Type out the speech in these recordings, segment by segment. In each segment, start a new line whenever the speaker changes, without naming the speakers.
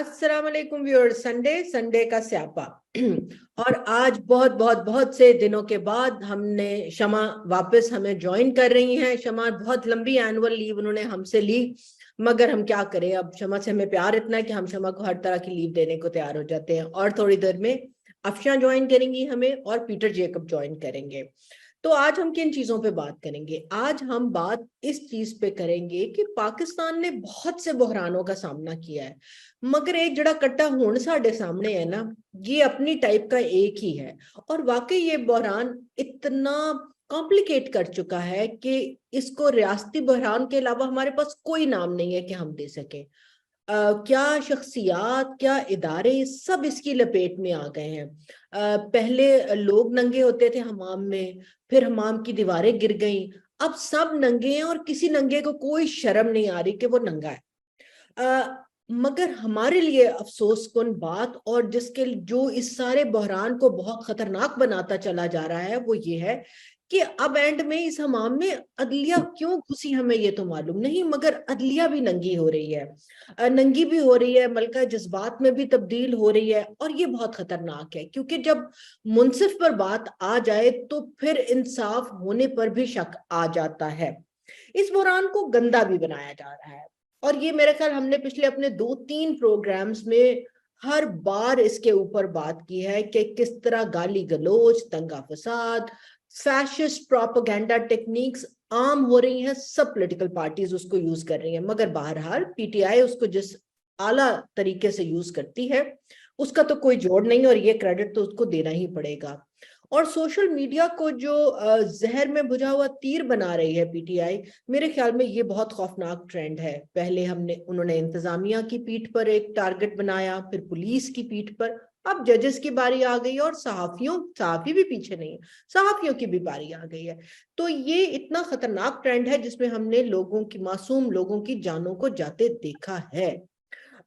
अस्सलाम वालेकुम viewers. Sunday का स्यापा। और आज बहुत बहुत बहुत से दिनों के बाद हमने शमा वापस हमें ज्वाइन कर रही हैं। शमा बहुत लंबी एनुअल लीव उन्होंने हमसे ली, मगर हम क्या करें, अब शमा से हमें प्यार इतना है कि हम शमा को हर तरह की लीव देने को तैयार हो जाते हैं। और थोड़ी देर में अफशा ज्वाइन करेंगी हमें और पीटर जेकब ज्वाइन करेंगे। तो आज हम किन चीजों पे बात करेंगे? आज हम बात इस चीज पे करेंगे कि पाकिस्तान ने बहुत से बहरानों का सामना किया है, मगर एक जड़ा कट्टा हुण साडे सामने है ना, ये अपनी टाइप का एक ही है। और वाकई ये बहरान इतना कॉम्प्लिकेट कर चुका है कि इसको रियासती बहरान के अलावा हमारे पास कोई नाम नहीं है कि हम दे सके। क्या शख्सियात, क्या इदारे, सब इसकी लपेट में आ गए हैं। पहले लोग नंगे होते थे हमाम में, फिर हमाम की दीवारें गिर गईं, अब सब नंगे हैं और किसी नंगे को कोई शर्म नहीं आ रही कि वो नंगा है। मगर हमारे लिए अफसोस कुन बात, और जिसके जो इस सारे बहरान को बहुत खतरनाक बनाता चला जा रहा है, वो ये है कि अब एंड में इस हमाम में अदलिया क्यों घुसी हमें ये तो मालूम नहीं, मगर अदलिया भी नंगी हो रही है, नंगी भी हो रही है, मलका जज्बात में भी तब्दील हो रही है। और ये बहुत खतरनाक है, क्योंकि जब मुनसिफ पर बात आ जाए तो फिर इंसाफ होने पर भी शक आ जाता है। इस बहरान को गंदा भी बनाया जा रहा है, और ये मेरे ख्याल हमने पिछले अपने 2-3 प्रोग्राम्स में हर बार इसके ऊपर बात की है कि किस तरह गाली गलोच, दंगा फसाद, फैशिस्ट प्रोपेगेंडा टेक्निक्स आम हो रही हैं। सब पॉलिटिकल पार्टीज उसको यूज कर रही हैं, मगर बहरहाल पीटीआई उसको जिस आला तरीके से यूज करती है उसका तो कोई जोड़ नहीं, और ये क्रेडिट तो उसको देना ही पड़ेगा। और सोशल मीडिया को जो जहर में बुझा हुआ तीर बना रही है पीटीआई, मेरे ख्याल में ये बहुत खौफनाक ट्रेंड है। पहले उन्होंने इंतजामिया की पीठ पर एक टारगेट बनाया, फिर पुलिस की पीठ पर, अब जजेस की बारी आ गई, और सहाफी भी पीछे नहीं है, सहाफियों की भी बारी आ गई है। तो ये इतना खतरनाक ट्रेंड है जिसमें हमने मासूम लोगों की जानों को जाते देखा है।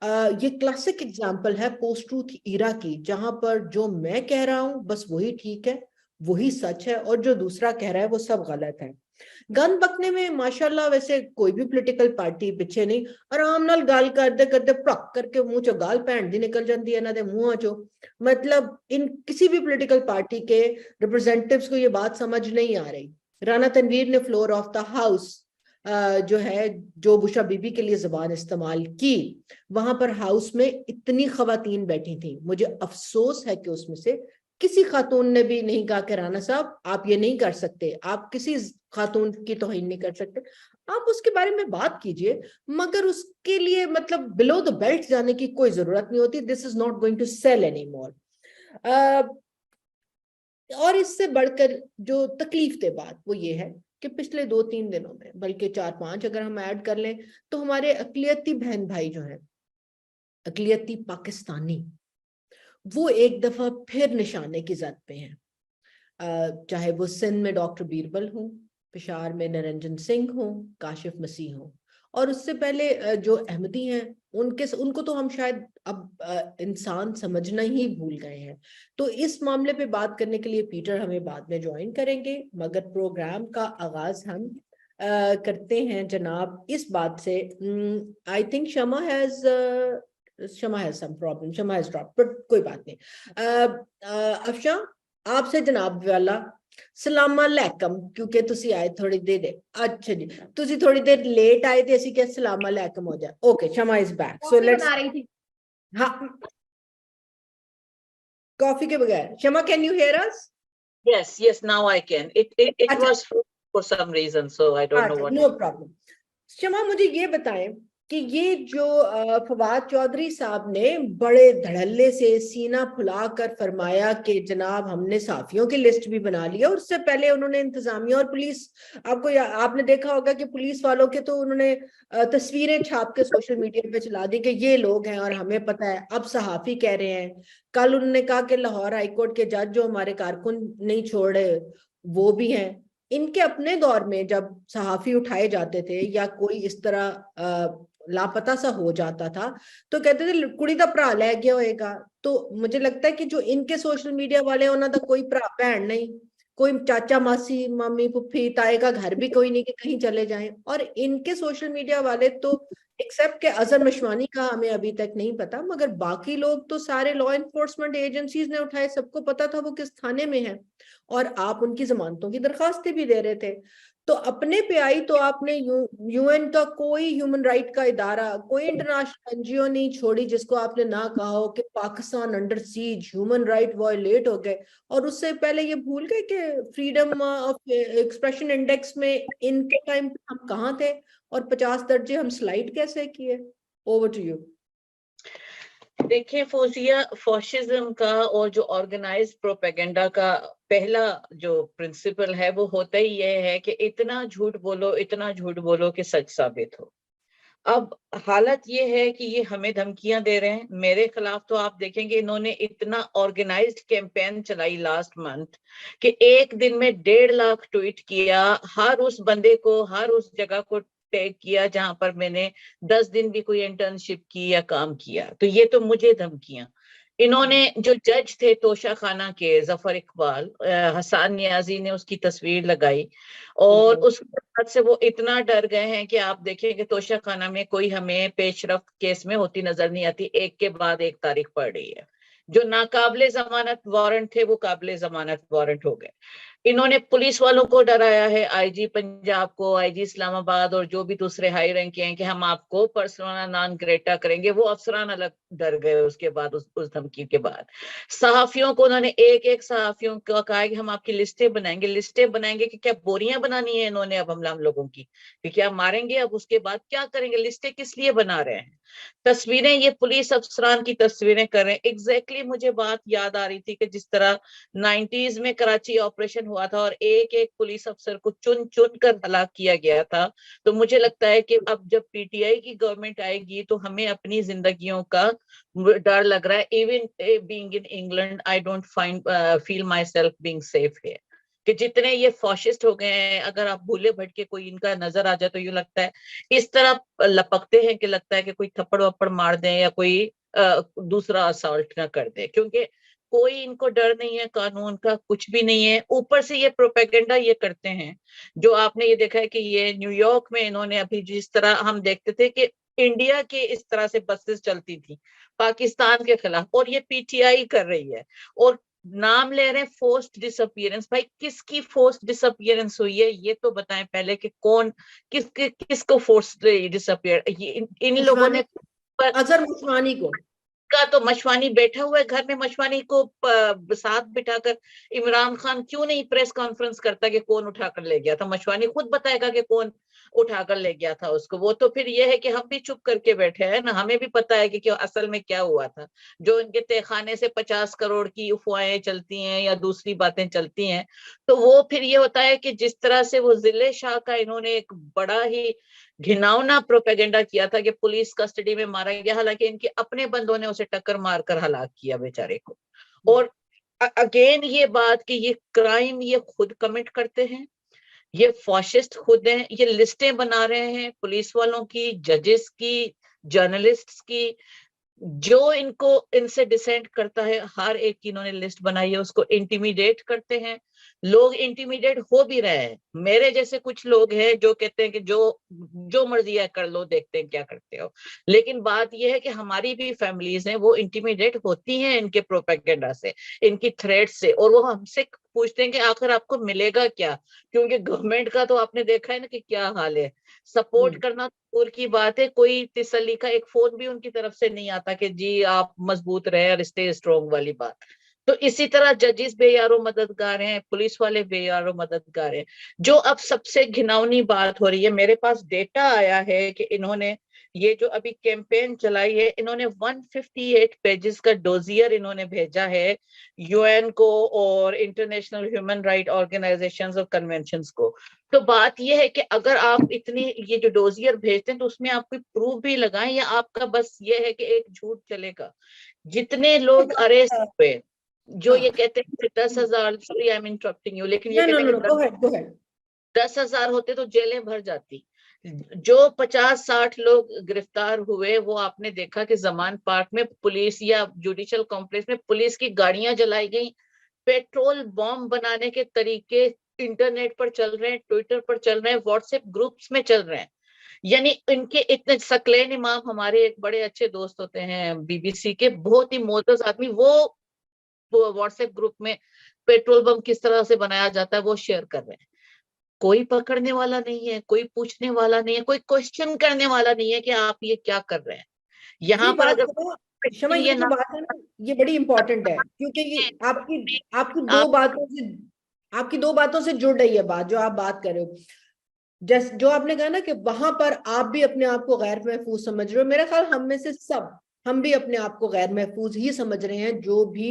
ये क्लासिक एग्जाम्पल है पोस्ट ट्रूथ ईरा की, जहां पर जो मैं कह रहा हूं बस वही ठीक है, वही सच है, और जो दूसरा कह रहा है वो सब गलत है। गन बकने में माशाल्लाह वैसे कोई भी पॉलिटिकल पार्टी पीछे नहीं, आराम नाल गाल करते करते पड़क करके मुंह चो गाल भैन दी निकल जाती है इन्होंने मुंह चो। मतलब इन किसी भी पॉलिटिकल पार्टी के रिप्रेजेंटेटिव्स को ये बात समझ नहीं आ रही। राना तनवीर ने फ्लोर ऑफ द हाउस जो है, जो बुशा बीबी के लिए जबान इस्तेमाल की, वहां पर हाउस में इतनी खवातीन बैठी थी, मुझे अफसोस है कि उसमें से किसी खातून ने भी नहीं कहा कि राना साहब आप ये नहीं कर सकते, आप किसी खातून की तौहीन नहीं कर सकते, आप उसके बारे में बात कीजिए, मगर उसके लिए मतलब बिलो द बेल्ट जाने की कोई जरूरत नहीं होती। This is not going to sell any more. और इससे बढ़कर जो तकलीफ दे बात वो ये है कि पिछले 2-3 दिनों में, बल्कि 4-5 अगर हम ऐड कर लें, तो हमारे अकलियती बहन भाई जो हैं, अकलियती पाकिस्तानी, वो एक दफा फिर निशाने की जद पे हैं। चाहे वो सिंध में डॉक्टर बीरबल हो, पेशावर में निरंजन सिंह हो, काशिफ मसीह हो, और उससे पहले जो अहमदी हैं उनको तो हम शायद अब इंसान समझना ही भूल गए हैं। तो इस मामले पे बात करने के लिए पीटर हमें बाद में ज्वाइन करेंगे, मगर प्रोग्राम का आगाज हम करते हैं जनाब इस बात से। I think Shama has some problem, Shama has drop, but कोई बात नहीं। अफशा, आपसे जनाब वाला सलाम अलैकुम, क्योंकि तुसी आए थोड़ी देर, अच्छा जी, तुसी थोड़ी देर लेट आए थे, ਅਸੀਂ ਕਿਹਾ सलाम अलैकुम हो जाए। Okay, Shama is back, so let's बना रही थी। हाँ, कॉफी के बगैर। Shama, can you hear us?
Yes, now I can. It
अच्छा
was for some reason, so I don't know
अच्छा,
what.
No problem. शमा, मुझे ये बताएं कि ये जो फवाद चौधरी साहब ने बड़े धड़ल्ले से सीना फुलाकर फरमाया कि जनाब हमने साफियों की लिस्ट भी बना लिया, और उससे पहले उन्होंने इंतजामिया और पुलिस, आपने देखा होगा कि पुलिस वालों के तो उन्होंने तस्वीरें छाप के सोशल मीडिया पे चला दी कि ये लोग हैं और हमें पता है। अब सहाफी कह रहे हैं, कल उन्होंने कहा कि लाहौर हाईकोर्ट के जज जो हमारे कारकुन नहीं छोड़ रहे वो भी हैं। इनके अपने दौर में जब सहाफी उठाए जाते थे या कोई इस तरह लापता सा हो जाता था, तो कहते थे कुड़ी दा भरा लै गया होएगा। तो मुझे लगता है कि जो इनके सोशल मीडिया वाले उन्होंने कोई भरा भैन नहीं, कोई चाचा मासी मम्मी पुप्पी ताए का घर भी कोई नहीं कि कहीं चले जाएं। और इनके सोशल मीडिया वाले तो, एक्सेप्ट के अजहर मशवानी का हमें अभी तक नहीं पता, मगर बाकी लोग तो सारे लॉ एनफोर्समेंट एजेंसीज ने उठाए, सबको पता था वो किस थाने में है, और आप उनकी जमानतों की दरखास्तें भी दे रहे थे। तो अपने पे आई तो आपने यूएन का कोई ह्यूमन राइट का इदारा, कोई इंटरनेशनल एनजीओ नहीं छोड़ी जिसको आपने ना कहा हो कि Pakistan under seize, human right violate हो गए। और उससे पहले ये भूल गए कि फ्रीडम ऑफ एक्सप्रेशन इंडेक्स में इनके टाइम पे हम कहाँ थे, और 50 दर्जे हम स्लाइड कैसे किए। Over to you.
देखिए फौजिया, फॉशिज्म का और जो ऑर्गेनाइज्ड प्रोपेगेंडा का पहला जो प्रिंसिपल है वो होता ही ये है कि इतना झूठ बोलो, इतना झूठ बोलो कि सच साबित हो। अब हालत ये है कि ये हमें धमकियां दे रहे हैं मेरे खिलाफ। तो आप देखेंगे इन्होंने इतना ऑर्गेनाइज्ड कैंपेन चलाई लास्ट मंथ कि एक दिन में 1.5 लाख ट्वीट किया, हर उस बंदे को, हर उस जगह को टैग किया जहां पर मैंने 10 दिन भी कोई इंटर्नशिप की या काम किया। तो ये तो मुझे धमकियां। इन्होंने जो जज थे तोशा खाना के, जफर इकबाल, हसन नियाजी ने उसकी तस्वीर लगाई, और उसके बाद से वो इतना डर गए हैं कि आप देखें कि तोशा खाना में कोई हमें पेशरफ्त केस में होती नजर नहीं आती, एक के बाद एक तारीख पड़ रही है। जो नाकाबिले जमानत वारंट थे वो काबिले जमानत वारंट हो गए। इन्होंने पुलिस वालों को डराया है, आईजी पंजाब को, आईजी इस्लामाबाद और जो भी दूसरे हाई रैंक के हैं कि हम आपको पर्सोना नॉन ग्रेटा करेंगे। वो अफसरान अलग डर गए उसके बाद, उस धमकी के बाद। सहाफियों को उन्होंने एक एक सहाफियों को कहा है कि हम आपकी लिस्टें बनाएंगे। लिस्टें बनाएंगे कि क्या बोरियां बनानी है इन्होंने अब हम लोगों की, कि क्या मारेंगे, अब उसके बाद क्या करेंगे, लिस्टें किस लिए बना रहे हैं। तस्वीरें ये पुलिस अफसरान की तस्वीरें कर रहे हैं। एग्जैक्टली मुझे बात याद आ रही थी कि जिस तरह 90s में कराची ऑपरेशन हुआ था और एक एक पुलिस अफसर को चुन चुन कर हलाक किया गया था। तो मुझे लगता है कि अब जब पीटीआई की गवर्नमेंट आएगी तो हमें अपनी जिंदगियों का डर लग रहा है। Even being in England, I don't feel my self being safe here. कि जितने ये फॉशिस्ट हो गए हैं, अगर आप भूले भटके कोई इनका नजर आ जाए तो ये लगता है इस तरह लपकते हैं कि लगता है कि कोई थप्पड़ वप्पड़ मार दें या कोई दूसरा असॉल्ट ना कर दे, क्योंकि कोई इनको डर नहीं है कानून का, कुछ भी नहीं है। ऊपर से ये प्रोपेगेंडा ये करते हैं। जो आपने ये देखा है कि ये न्यूयॉर्क में इन्होंने अभी जिस तरह हम देखते थे कि इंडिया के इस तरह से बसेस चलती थी पाकिस्तान के खिलाफ, और ये पीटीआई कर रही है और नाम ले रहे हैं फोर्स्ड डिसअपियरेंस। भाई किसकी फोर्स्ड डिसअपियरेंस हुई है ये तो बताएं पहले कि कौन किसको फोर्स्ड डिसअपियर, इन लोगों ने।
अजहर मशवानी को
का तो मशवानी बैठा हुआ है घर में, मशवानी को साथ बिठाकर इमरान खान क्यों नहीं प्रेस कॉन्फ्रेंस करता कि कौन उठाकर ले गया था। मशवानी खुद बताएगा कि कौन उठाकर ले गया था उसको। वो तो फिर ये है कि हम भी चुप करके बैठे हैं ना, हमें भी पता है कि असल में क्या हुआ था। जो इनके तहखाने से 50 करोड़ की अफवाहें चलती हैं या दूसरी बातें चलती हैं, तो वो फिर ये होता है कि जिस तरह से वो जिले शाह का इन्होंने एक बड़ा ही घिनौना प्रोपेगेंडा किया था कि पुलिस कस्टडी में मारा गया, हालांकि इनके अपने बंदों ने उसे टक्कर मारकर हलाक किया बेचारे को। और अगेन ये बात कि ये क्राइम ये खुद कमिट करते हैं, ये फॉशिस्ट खुद हैं, ये लिस्टें बना रहे हैं पुलिस वालों की, जजेस की, जर्नलिस्ट्स की। जो इनको इनसे डिसेंट करता है हर एक की इन्होंने लिस्ट बनाई है, उसको इंटिमिडेट करते हैं। लोग इंटिमिडेट हो भी रहे हैं। मेरे जैसे कुछ लोग हैं जो कहते हैं कि जो जो मर्जी है कर लो, देखते हैं क्या करते हो। लेकिन बात यह है कि हमारी भी फैमिलीज हैं वो इंटिमिडेट होती हैं इनके प्रोपेगेंडा से, इनकी थ्रेट से, और वो हमसे पूछते हैं कि आखिर आपको मिलेगा क्या। क्योंकि गवर्नमेंट का तो आपने देखा है ना कि क्या हाल है। सपोर्ट करना दूर की बात है, कोई तसल्ली का एक फोन भी उनकी तरफ से नहीं आता कि जी आप मजबूत रहे और स्टे स्ट्रॉन्ग वाली बात। तो इसी तरह जजेस बेयारो मददगार हैं, पुलिस वाले बेयारो मददगार हैं। जो अब सबसे घिनौनी बात हो रही है, मेरे पास डेटा आया है कि इन्होंने ये जो अभी कैंपेन चलाई है, इन्होंने 158 पेजेस का डोजियर इन्होंने भेजा है यूएन को और इंटरनेशनल ह्यूमन राइट ऑर्गेनाइजेशंस और कन्वेंशंस को। तो बात यह है कि अगर आप इतनी ये जो डोजियर भेजते हैं तो उसमें आप कोई प्रूफ भी लगाएं, या आपका बस ये है कि एक झूठ चलेगा। जितने लोग अरेस्ट हुए, जो ये कहते हैं 10,000, sorry I am interrupting you, लेकिन ये कहते हैं कि 10,000 होते तो जेलें भर जाती। जो 50-60 लोग गिरफ्तार हुए, वो आपने देखा कि जमान पार्क में पुलिस या जुडिशियल कॉम्प्लेक्स में पुलिस की गाड़ियां जलाई गई, पेट्रोल बॉम्ब बनाने के तरीके इंटरनेट पर चल रहे हैं, ट्विटर पर चल रहे हैं, व्हाट्सएप ग्रुप्स में चल रहे हैं। यानी इनके इतने, सकलैन इमाम हमारे एक बड़े अच्छे दोस्त होते हैं बीबीसी के, बहुत ही मोहतरम आदमी, वो व्हाट्सएप ग्रुप में पेट्रोल बम किस तरह से बनाया जाता है वो शेयर कर रहे हैं। कोई पकड़ने वाला नहीं है, कोई पूछने वाला नहीं है, कोई क्वेश्चन करने वाला नहीं है कि आप ये क्या कर रहे हैं। यहाँ
ये
पर
बात
अगर
करो क्षमा,
ये
ये जो
ना,
बात है ना ये बड़ी इंपॉर्टेंट है, क्योंकि ये आपकी आपकी दो
आप
बातों से आपकी दो बातों से जुड़ रही है बात जो आप बात कर रहे हो। जैसे जो आपने कहा ना कि वहां पर आप भी अपने आप को गैर महफूज समझ रहे हो, मेरा ख्याल हम में से सब, हम भी अपने आप को गैर महफूज ही समझ रहे हैं। जो भी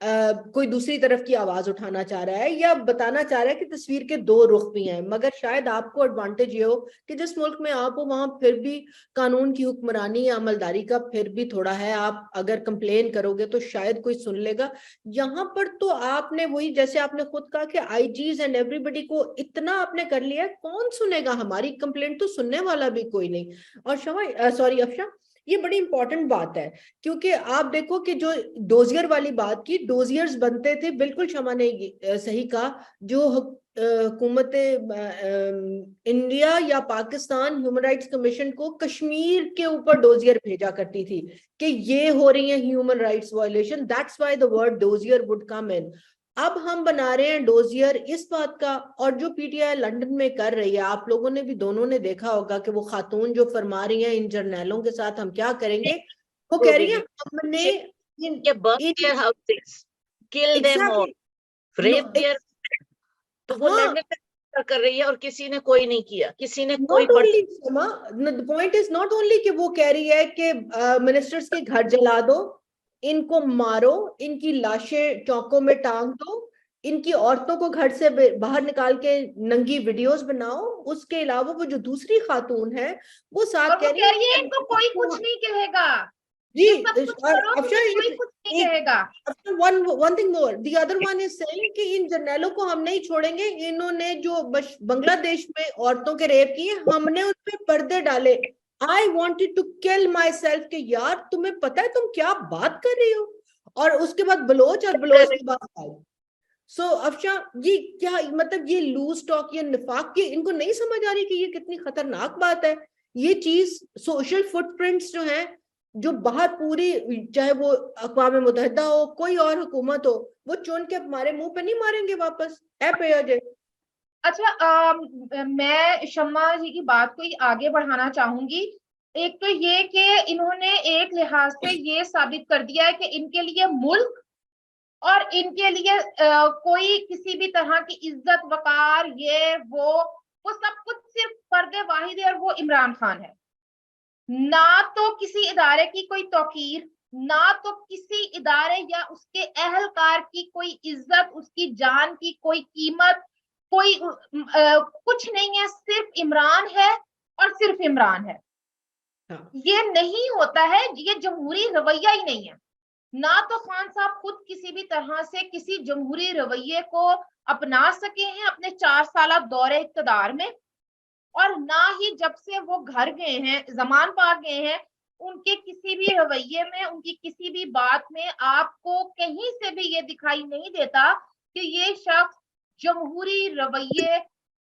कोई दूसरी तरफ की आवाज उठाना चाह रहा है या बताना चाह रहा है कि तस्वीर के दो रुख भी हैं, मगर शायद आपको एडवांटेज ये हो कि जिस मुल्क में आप हो वहां फिर भी कानून की हुक्मरानी या अमलदारी का फिर भी थोड़ा है। आप अगर कंप्लेन करोगे तो शायद कोई सुन लेगा। यहाँ पर तो आपने वही, जैसे आपने खुद कहा कि आईजीज एंड एवरीबडी को इतना आपने कर लिया, कौन सुनेगा हमारी कंप्लेंट, तो सुनने वाला भी कोई नहीं। और शमा सॉरी अफशा, ये बड़ी इंपॉर्टेंट बात है, क्योंकि आप देखो कि जो डोजियर वाली बात की, डोजियर्स बनते थे, बिल्कुल शमा ने सही कहा। जो हुकूमत इंडिया या पाकिस्तान ह्यूमन राइट्स कमीशन को कश्मीर के ऊपर डोजियर भेजा करती थी कि ये हो रही है human rights violation, that's why the word dossier would come in. अब हम बना रहे हैं डोजियर इस बात का, और जो पीटीआई लंदन में कर रही है, आप लोगों ने भी दोनों ने देखा होगा कि वो खातून जो फरमा रही है इन जर्नैलों के साथ हम क्या करेंगे, वो कह रही है हमने
burn their houses, kill them all,
exactly
rape their, तो वो
हाँ,
लंदन में कर रही है और किसी ने कोई नहीं किया, किसी ने कोई
not only Shama, the point is not only कि वो कह रही है कि मिनिस्टर्स के घर जला दो, इनको मारो, इनकी लाशें चौकों में टांग दो, इनकी औरतों को घर से बाहर निकाल के नंगी वीडियोस बनाओ। उसके अलावा वो जो दूसरी खातून है वो साथ
और वो
कह
कह रही है
है
इनको कोई कुछ नहीं कहेगा,
जी।
ये सब कुछ
और
करो
अफशा
तुम्हें कोई कुछ नहीं कहेगा।
one thing more, the other one is saying कि इन जर्नैलों को हम नहीं छोड़ेंगे, इन्होंने जो बांग्लादेश में औरतों के रेप किए, हमने उन पे पर्दे डाले। I wanted to kill myself कि यार तुम्हें पता है तुम क्या बात कर रही हो, और उसके बाद बलोच, और बलोच के बाद सो अफशा, ये क्या मतलब, ये लूज टॉक, ये निफाक की इनको नहीं समझ आ रही कि ये कितनी खतरनाक बात है। ये चीज सोशल फुटप्रिंट्स जो हैं, जो बाहर पूरी, चाहे वो अक़वाम मुत्तहिदा हो, कोई और हुकूमत हो, वो चुन के हमारे मुंह पे नहीं मारेंगे वापस। ऐ पे अजय।
अच्छा, मैं शम्मा जी की बात को ही आगे बढ़ाना चाहूंगी। एक तो ये कि इन्होंने एक लिहाज से ये साबित कर दिया है कि इनके लिए मुल्क और इनके लिए कोई किसी भी तरह की इज्जत वकार ये वो सब कुछ सिर्फ फर्द वाहिद है, और वो इमरान खान है। ना तो किसी इदारे की कोई तौकीर, ना तो किसी इदारे या उसके अहलकार की कोई इज्जत, उसकी जान की कोई कीमत, कोई कुछ नहीं है, सिर्फ इमरान है और सिर्फ इमरान है। ये नहीं होता है, ये जमहूरी रवैया ही नहीं है। ना तो खान साहब खुद किसी भी तरह से किसी जमहूरी रवैये को अपना सके हैं अपने 4 साल दौरे इक़्तिदार में, और ना ही जब से वो घर गए हैं, ज़मान पाक गए हैं, उनके किसी भी रवैये में, उनकी किसी भी बात में आपको कहीं से भी ये दिखाई नहीं देता कि ये शख्स जमहूरी रवैये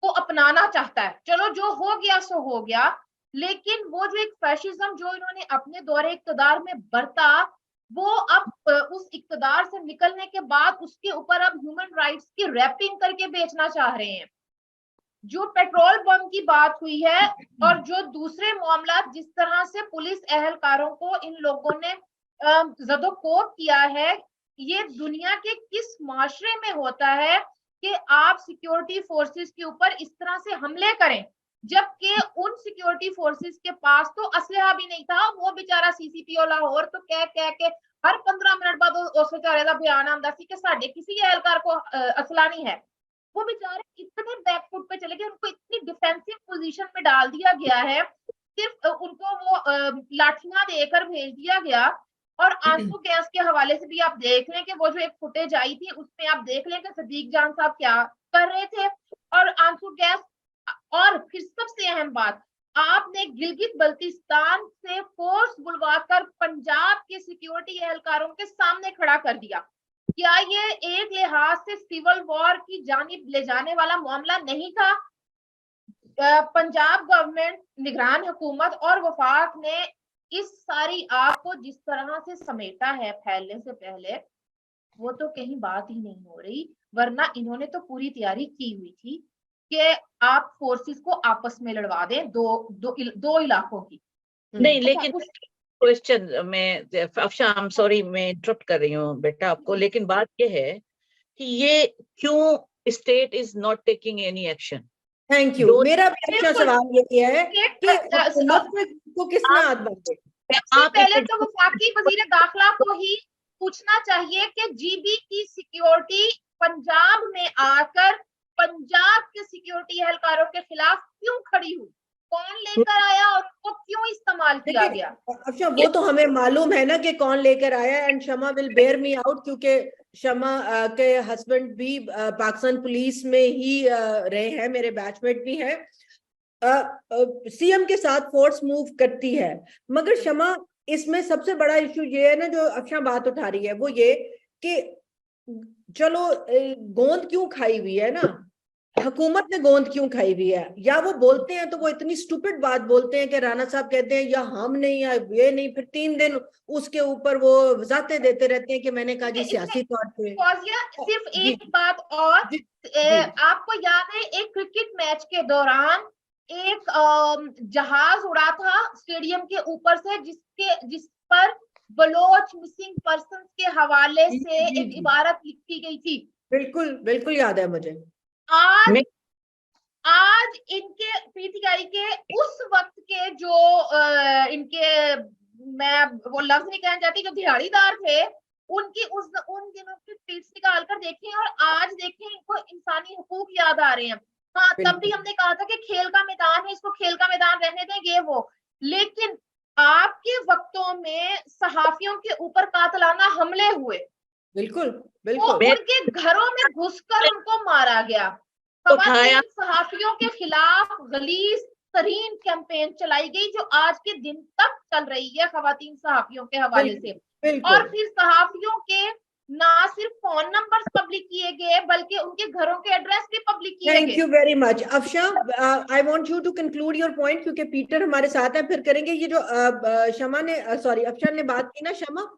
को अपनाना चाहता है। चलो जो हो गया सो हो गया, लेकिन वो जो एक फैशिज्म जो इन्होंने अपने दौरे इक़्तिदार में बरता, वो अब उस इक़्तिदार से निकलने के बाद उसके ऊपर अब ह्यूमन राइट्स की रैपिंग करके बेचना चाह रहे हैं। जो पेट्रोल बम की बात हुई है और जो दूसरे मामला जिस तरह से पुलिस एहलकारों को इन लोगों ने ज़दोकोब किया है, ये दुनिया के किस माशरे में होता है कि आप सिक्योरिटी फोर्सेस के ऊपर इस तरह से हमले करें, जबकि उन सिक्योरिटी फोर्सेस के पास तो असलहा भी नहीं था। वो बेचारा सीसीपीओ लाहौर तो कह के हर 15 मिनट बाद उस बेचारे का बयान आंदा सी कि साडे किसी एहलकार को असला नहीं है। वो बेचारे इतने बैकफुट पे चले गए, उनको इतनी डिफेंसिव पोजीशन में डाल दिया गया है, सिर्फ उनको वो लाठियां देकर भेज दिया गया। और आंसू गैस के हवाले से भी आप देख लें कि वो जो एक फुटेज आई थी उसमें आप देख लें कि सदीक जान साहब क्या कर रहे थे, और आंसू गैस। और फिर सबसे अहम बात, आपने गिलगित बल्तिस्तान से फोर्स बुलवाकर पंजाब के सिक्योरिटी एहलकारों के सामने खड़ा कर दिया। क्या ये एक लिहाज से सिविल वॉर की जानिब ले जाने वाला मामला नहीं था? पंजाब गवर्नमेंट, निगरान हुकूमत और वफाक ने इस सारी आग को जिस तरह से समेटा है फैलने से पहले, वो तो कहीं बात ही नहीं हो रही। वरना इन्होंने तो पूरी तैयारी की हुई थी कि आप फोर्सेस को आपस में लड़वा दें, दो इलाकों की।
नहीं,
अच्छा,
लेकिन क्वेश्चन मैं अफशा, आई एम सॉरी मैं इंटरप्ट कर रही हूँ बेटा आपको, लेकिन बात ये है कि ये क्यों state is not taking any action?
Thank you. मेरा भी अच्छा सवाल ये है कि हुकूमत को किसने हाथ बांधे?
सबसे पहले तो वफाकी वजीर दाखिला को ही पूछना चाहिए कि जीबी की सिक्योरिटी पंजाब में आकर पंजाब के सिक्योरिटी एहलकारों के खिलाफ क्यों खड़ी हुई, कौन लेकर आया और उसको क्यों इस्तेमाल किया गया?
अच्छा, वो तो हमें मालूम है ना कि कौन लेकर आया, and Shama will bear me out, क्योंकि शमा के हस्बैंड भी पाकिस्तान पुलिस में ही रहे हैं, मेरे बैचमेट भी हैं। सीएम के साथ फोर्स मूव करती है, मगर शमा इसमें सबसे बड़ा इशू ये है ना, जो अफशा बात उठा रही है, वो ये कि चलो गोंद क्यों खाई हुई है ना, हुकूमत ने गोंद क्यों खाई हुई है, या वो बोलते हैं तो वो इतनी स्टूपिड बात बोलते हैं कि राणा साहब कहते हैं या हम नहीं या ये नहीं, फिर 3 दिन उसके ऊपर वो वजाहतें देते रहते हैं कि मैंने कहा जी सियासी तौर पे।
सिर्फ एक बात और, आपको याद है एक क्रिकेट मैच के दौरान एक जहाज उड़ा था स्टेडियम के ऊपर से, जिस पर बलोच मिसिंग पर्सन के हवाले से एक इबारत लिखी गई थी?
बिल्कुल बिल्कुल याद है मुझे।
आज इनके पीटीआई के उस वक्त के जो इनके, मैं वो लफ्ज नहीं कहना चाहती, जो दिहाड़ीदार थे, उन दिनों की ट्वीट्स निकाल कर देखें और आज देखें, इनको इंसानी हुकूक याद आ रहे हैं। हाँ, तब भी हमने कहा था कि खेल का मैदान है, इसको खेल का मैदान रहने दें, ये वो, लेकिन आपके वक्तों में सहाफियों के ऊपर कातलाना हमले हुए,
बिल्कुल
बिल्कुल, उनके घरों में घुसकर उनको मारा गया, सहाफियों के खिलाफ गलीज तरीन कैंपेन चलाई गई, जो आज के दिन तक चल रही है खवातीन सहाफियों के हवाले से। और फिर सहाफियों के ना सिर्फ फोन नंबर्स पब्लिक किए गए, बल्कि उनके घरों के एड्रेस भी पब्लिक किए गए।
Thank you very much Afsha, I want you to conclude your point, क्योंकि पीटर हमारे साथ है, फिर करेंगे। ये जो शमा ने सॉरी अफशा ने बात की ना शमा,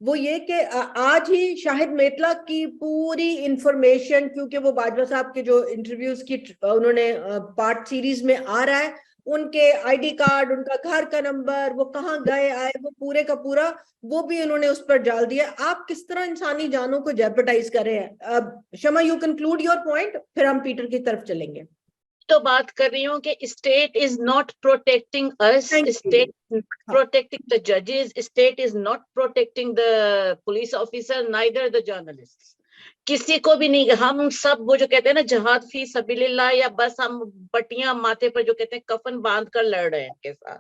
वो ये कि आज ही शाहिद मेतला की पूरी इंफॉर्मेशन, क्योंकि वो बाजवा साहब के जो इंटरव्यूज की उन्होंने पार्ट सीरीज में आ रहा है, उनके आईडी कार्ड, उनका घर का नंबर, वो कहाँ गए आए, वो पूरे का पूरा वो भी उन्होंने उस पर डाल दिया। आप किस तरह इंसानी जानों को जेपटाइज कर रहे हैं? शमा, यू कंक्लूड योर पॉइंट, फिर हम पीटर की तरफ चलेंगे।
तो बात कर रही हूँ कि state is not protecting us, state protecting the जजेस, state is not protecting the police officer, neither the journalist, किसी को भी नहीं। हम सब वो जो कहते हैं ना जहाद फी सबीलिल्लाह, या बस हम पट्टियां माथे पर जो कहते हैं कफन बांध कर लड़ रहे हैं इनके साथ।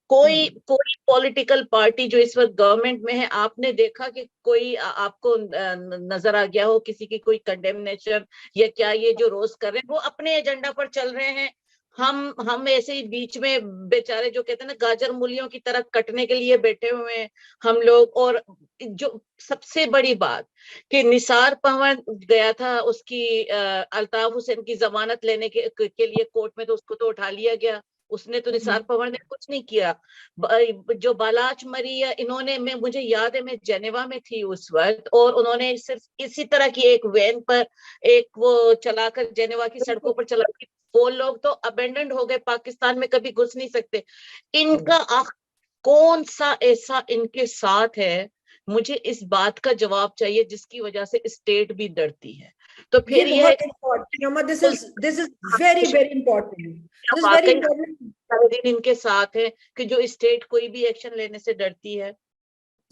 कोई पॉलिटिकल पार्टी जो इस वक्त गवर्नमेंट में है, आपने देखा कि कोई आपको नजर आ गया हो किसी की कोई कंडेमनेशन या क्या? ये जो रोज कर रहे हैं वो अपने एजेंडा पर चल रहे हैं। हम ऐसे ही बीच में बेचारे जो कहते हैं ना गाजर मूलियों की तरह कटने के लिए बैठे हुए हैं हम लोग। और जो सबसे बड़ी बात कि निसार पवन गया था उसकी अल्ताफ हुसैन की जमानत लेने के लिए कोर्ट में, तो उसको तो उठा लिया गया, उसने तो निसार पवार ने कुछ नहीं किया। जो बालाच मरी या इन्होंने, मुझे याद है मैं जेनेवा में थी उस वक्त, और उन्होंने सिर्फ इसी तरह की एक वैन पर एक वो चलाकर जेनेवा की सड़कों पर चला, वो लोग तो अबेंडेंड हो गए, पाकिस्तान में कभी घुस नहीं सकते। इनका कौन सा ऐसा इनके साथ है, मुझे इस बात का जवाब चाहिए जिसकी वजह से स्टेट भी डरती है। तो फिर ये
this is very very important
इनके साथ है कि जो स्टेट कोई भी एक्शन लेने से डरती है।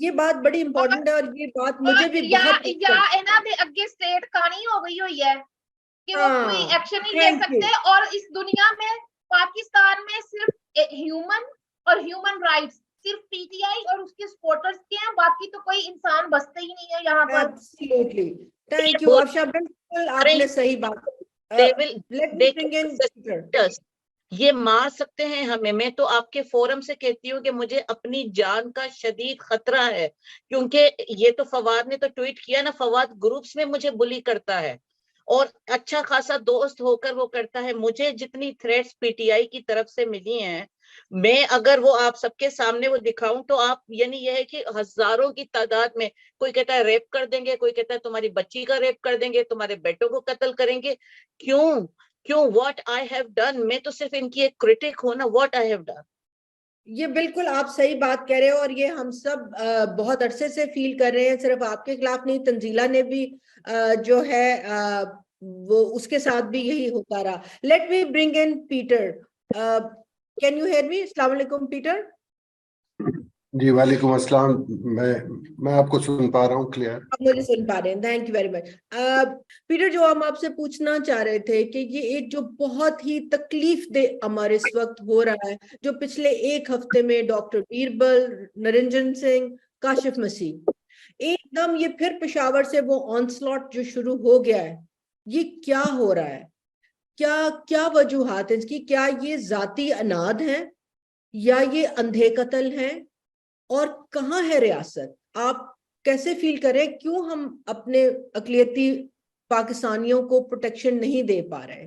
ये बात बड़ी इंपॉर्टेंट है, और ये बात मुझे भी बहुत
इन्हां दे अगे स्टेट कहानी हो गई हुई है कि वो कोई एक्शन नहीं ले सकते। और इस दुनिया में पाकिस्तान में सिर्फ ह्यूमन और ह्यूमन राइट्स सिर्फ पीटीआई और उसके सपोर्टर्स के हैं, बाकी तो कोई इंसान बसते ही नहीं है यहाँ पर।
एब्सोल्युटली, थैंक यू अफशा, बिल्कुल आपने सही बात।
ये मार सकते हैं हमें। मैं तो आपके फोरम से कहती हूँ कि मुझे अपनी जान का शदीद खतरा है, क्योंकि ये तो फवाद ने तो ट्वीट किया ना, फवाद ग्रुप्स में मुझे बुली करता है और अच्छा खासा दोस्त होकर वो करता है। मुझे जितनी थ्रेट्स पीटीआई की तरफ से मिली हैं, मैं अगर वो आप सबके सामने वो दिखाऊं तो आप, यानी यह है कि हजारों की तादाद में, कोई कहता है रेप कर देंगे, कोई कहता है तुम्हारी बच्ची का रेप कर देंगे, तुम्हारे बेटों को कत्ल करेंगे। क्यों क्यों? What I have done? मैं तो सिर्फ इनकी एक क्रिटिक हूं ना, व्हाट आई हैव डन।
ये बिल्कुल आप सही बात कह रहे हो, और ये हम सब बहुत अरसे से फील कर रहे हैं। सिर्फ आपके खिलाफ नहीं, तंजीला ने भी जो है वो उसके साथ भी यही होता रहा। Let me bring in Peter. Can you hear me? अस्सलाम वालेकुम पीटर।
जी वालेकुम अस्सलाम। मैं आपको सुन पा रहा हूँ क्लियर।
आप मुझे सुन पा रहे हैं, thank you very much. Peter, जो हम आपसे पूछना चाह रहे थे कि ये एक जो बहुत ही तकलीफ दे अमर इस वक्त हो रहा है, जो पिछले एक हफ्ते में डॉक्टर बीरबल, निरंजन सिंह, काशिफ मसीह, एकदम ये फिर पेशावर से वो ऑनस्लॉट जो शुरू हो गया है, ये क्या हो रहा है? क्या क्या वजूहात है इसकी? क्या ये जाती अनाद है या ये अंधे कत्ल है? और कहाँ है रियासत? आप कैसे फील करें, क्यों हम अपने अकलियती पाकिस्तानियों को प्रोटेक्शन नहीं दे पा रहे?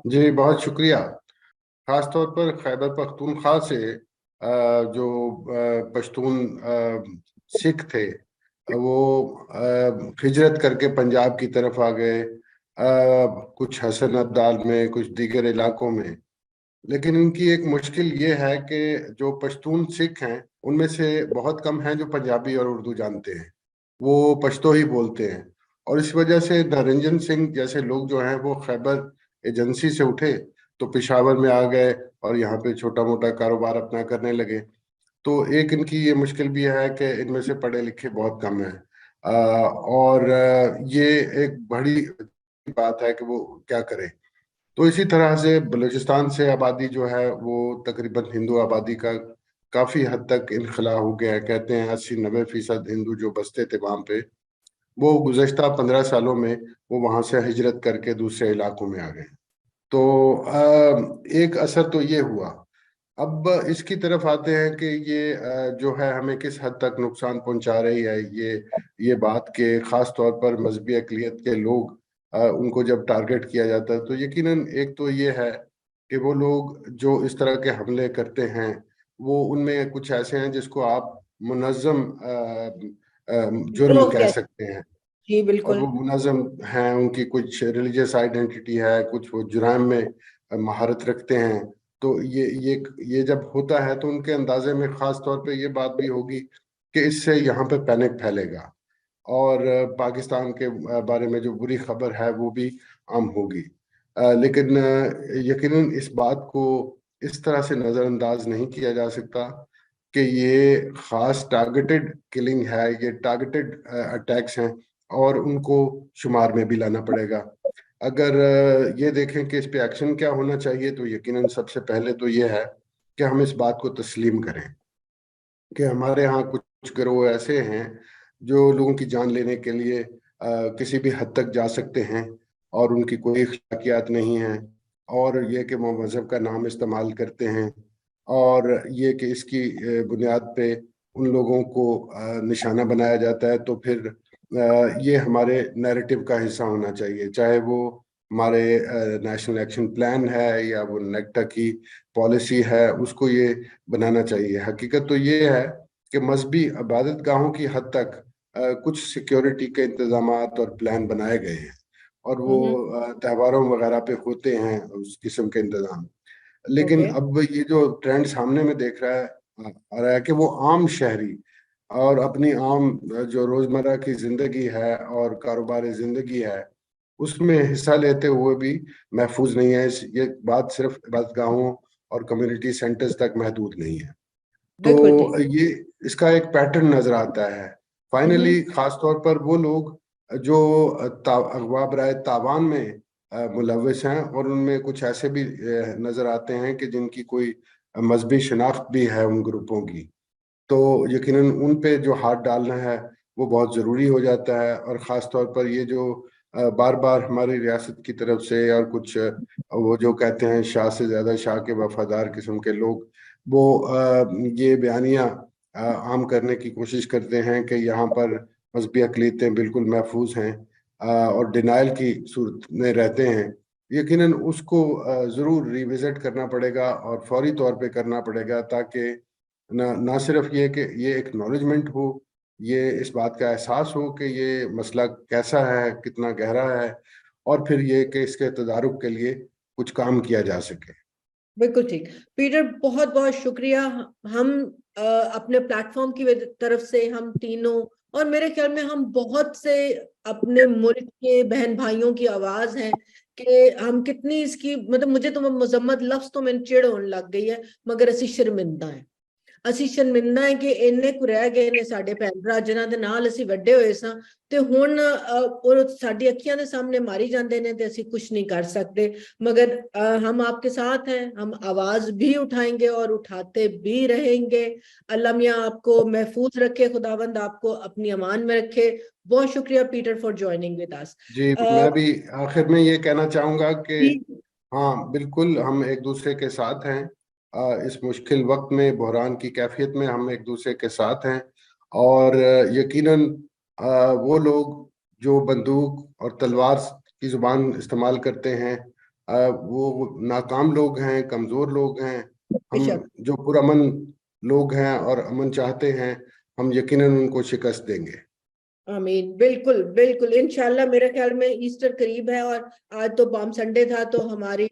जी बहुत शुक्रिया। खास तौर पर खैबर पख्तूनख्वा से जो पश्तून सिख थे, वो हिजरत करके पंजाब की तरफ आ गए, कुछ हसन अब्दाल में, कुछ दीगर इलाकों में। लेकिन इनकी एक मुश्किल ये है कि जो पश्तून सिख हैं उनमें से बहुत कम हैं जो पंजाबी और उर्दू जानते हैं, वो पश्तो ही बोलते हैं। और इस वजह से निरंजन सिंह जैसे लोग जो हैं वो खैबर एजेंसी से उठे तो पेशावर में आ गए और यहाँ पे छोटा मोटा कारोबार अपना करने लगे। तो एक इनकी ये मुश्किल भी है कि इनमें से पढ़े लिखे बहुत कम हैं। और ये एक बड़ी बात है कि वो क्या करें। तो इसी तरह से बलूचिस्तान से आबादी जो है वो तकरीबन हिंदू आबादी का काफी हद तक इनखला हो गया है। कहते हैं 80-90% हिंदू जो बसते थे वहां पे, वो गुज़श्ता 15 सालों में वो वहां से हिजरत करके दूसरे इलाकों में आ गए। तो एक असर तो ये हुआ। अब इसकी तरफ आते हैं कि ये जो है हमें किस हद तक नुकसान पहुंचा रही है ये बात के, खास तौर पर मजहबी अक़लियत के लोग, उनको जब टारगेट किया जाता है तो यकीनन एक तो ये है कि वो लोग जो इस तरह के हमले करते हैं वो उनमें कुछ ऐसे हैं जिसको आप मुनज़्ज़म जुर्म
गिरोह
कह
क्या?
सकते हैं।
जी
और
बिल्कुल।
वो मुनज़्ज़म हैं, उनकी कुछ रिलीजियस आइडेंटिटी है, कुछ वो जुराइम में महारत रखते हैं। तो ये जब होता है तो उनके अंदाजे में खास तौर पे ये बात भी होगी कि इससे यहाँ पे पैनिक फैलेगा और पाकिस्तान के बारे में जो बुरी खबर है वो भी आम होगी। लेकिन यकीनन इस बात को इस तरह से नज़रअंदाज नहीं किया जा सकता कि ये खास टारगेटेड किलिंग है, ये टारगेटेड अटैक्स हैं और उनको शुमार में भी लाना पड़ेगा। अगर ये देखें कि इस पे एक्शन क्या होना चाहिए, तो यकीनन सबसे पहले तो ये है कि हम इस बात को तस्लीम करें कि हमारे यहाँ कुछ गिरोह ऐसे हैं जो लोगों की जान लेने के लिए किसी भी हद तक जा सकते हैं और उनकी कोई अखलाकियात नहीं है, और ये कि वो मज़हब का नाम इस्तेमाल करते हैं, और ये कि इसकी बुनियाद पे उन लोगों को निशाना बनाया जाता है। तो फिर ये हमारे नैरेटिव का हिस्सा होना चाहिए, चाहे वो हमारे नेशनल एक्शन प्लान है या वो नेक्टा की पॉलिसी है, उसको ये बनाना चाहिए। हकीकत तो ये है कि मजहबी इबादत गाहों की हद तक कुछ सिक्योरिटी के इंतजाम और प्लान बनाए गए हैं और वो त्योहारों वगैरह पे होते हैं उस किस्म के इंतजाम। लेकिन
ओके।
अब ये जो ट्रेंड सामने में देख रहा है आ रहा है कि वो आम शहरी और अपनी आम जो रोजमर्रा की जिंदगी है और कारोबारी जिंदगी है उसमें हिस्सा लेते हुए भी महफूज नहीं है। ये बात सिर्फ इबादतगाहों और कम्युनिटी सेंटर्स तक महदूद नहीं है।
बिल्कुल ठीक।
तो ये इसका एक पैटर्न नजर आता है। फाइनली खास तौर पर वो लोग जो अगवा बराए तावान में मुलविस हैं और उनमें कुछ ऐसे भी नजर आते हैं कि जिनकी कोई मजहबी शनाख्त भी है उन ग्रुपों की, तो यकीनन उन पे जो हाथ डालना है वो बहुत ज़रूरी हो जाता है। और ख़ास तौर पर ये जो बार बार हमारी रियासत की तरफ से और कुछ वो जो कहते हैं शाह से ज्यादा शाह के वफादार किस्म के लोग, वो ये बयानियां आम करने की कोशिश करते हैं कि यहाँ पर मजहबी अक़लीतें बिल्कुल महफूज हैं और डिनाइल की सूरत में रहते हैं। यकीनन उसको ज़रूर रिविजिट करना पड़ेगा और फौरी तौर पे करना पड़ेगा, ताकि ना सिर्फ ये कि ये एक्नॉलेजमेंट हो, ये इस बात का एहसास हो कि ये मसला कैसा है, कितना गहरा है, और फिर ये कि इसके तदारुक के लिए कुछ काम किया जा सके।
बिल्कुल ठीक पीटर, बहुत बहुत शुक्रिया। हम अपने प्लेटफॉर्म की तरफ से हम तीनों, और मेरे ख्याल में हम बहुत से अपने मुल्क के बहन भाइयों की आवाज है कि हम कितनी इसकी, मतलब मुझे तो मजम्मत लफ्ज तो मैंने चिड़ होने लग गई है, मगर असी शर्मिंदा है। ਅਸੀਂ ਸ਼ਰਮਿੰਦਾ ਹੈ ਕਿ ਇੰਨੇ ਕੁ ਰਹਿ ਗਏ ਨੇ ਸਾਡੇ ਭੈਣ ਭਰਾ ਜਿਨ੍ਹਾਂ ਦੇ ਨਾਲ ਅਸੀਂ ਵੱਡੇ ਹੋਏ ਸਾਂ, ਤੇ ਹੁਣ ਉਹ ਸਾਡੀ ਅੱਖੀਆਂ ਦੇ ਸਾਹਮਣੇ ਮਾਰੀ ਜਾਂਦੇ ਨੇ ਤੇ ਅਸੀਂ कुछ नहीं कर सकते। मगर हम आपके साथ हैं, हम आवाज भी उठाएंगे और उठाते भी रहेंगे। अल्लाह मियां आपको महफूज रखे, खुदावंद आपको अपनी अमान में रखे। बहुत शुक्रिया Peter for joining with us.
जी, मैं भी आखिर में ये कहना चाहूंगा कि हाँ, बिल्कुल हम एक दूसरे के साथ हैं। इस मुश्किल वक्त में, बहरान की कैफियत में हम एक दूसरे के साथ हैं। और यकीनन वो लोग जो बंदूक और तलवार की जुबान इस्तेमाल करते हैं, वो नाकाम लोग हैं, कमज़ोर लोग हैं। हम जो पुरअमन लोग हैं और अमन चाहते हैं, हम यकीनन उनको शिकस्त देंगे।
आमीन। बिल्कुल बिल्कुल, इंशाल्लाह। मेरे ख्याल में ईस्टर करीब है और आज तो पाम संडे था, तो हमारी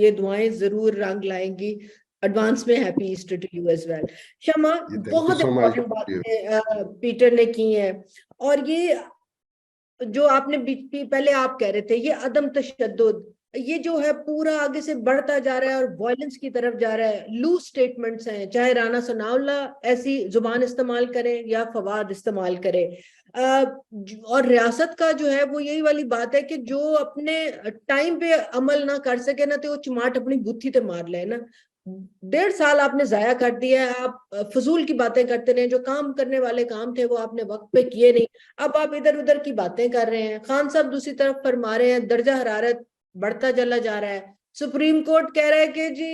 ये दुआएं जरूर रंग लाएंगी। एडवांस में happy Easter to you as well. Shama, बहुत इम्पोर्टेंट बातें पीटर ने की है। और ये जो आपने पहले आप कह रहे थे, ये अदम तशद्दुद, ये जो है पूरा आगे से बढ़ता जा रहा है और वायलेंस की तरफ जा रहा है। लूज स्टेटमेंट्स हैं, चाहे राना सनाउल्लाह ऐसी जुबान इस्तेमाल करें या फवाद इस्तेमाल करे। और रियासत का जो है वो यही वाली बात है कि जो अपने टाइम पे अमल ना कर सके ना, तो वो चमाट अपनी बुद्धि ते मार ले ना। 1.5 साल आपने जाया कर दिया है, आप फजूल की बातें करते रहे। जो काम करने वाले काम थे वो आपने वक्त पे किए नहीं, अब आप इधर उधर की बातें कर रहे हैं। खान साहब दूसरी तरफ फरमा रहे हैं दर्जा हरारत बढ़ता चला जा रहा है। सुप्रीम कोर्ट कह रहा है कि जी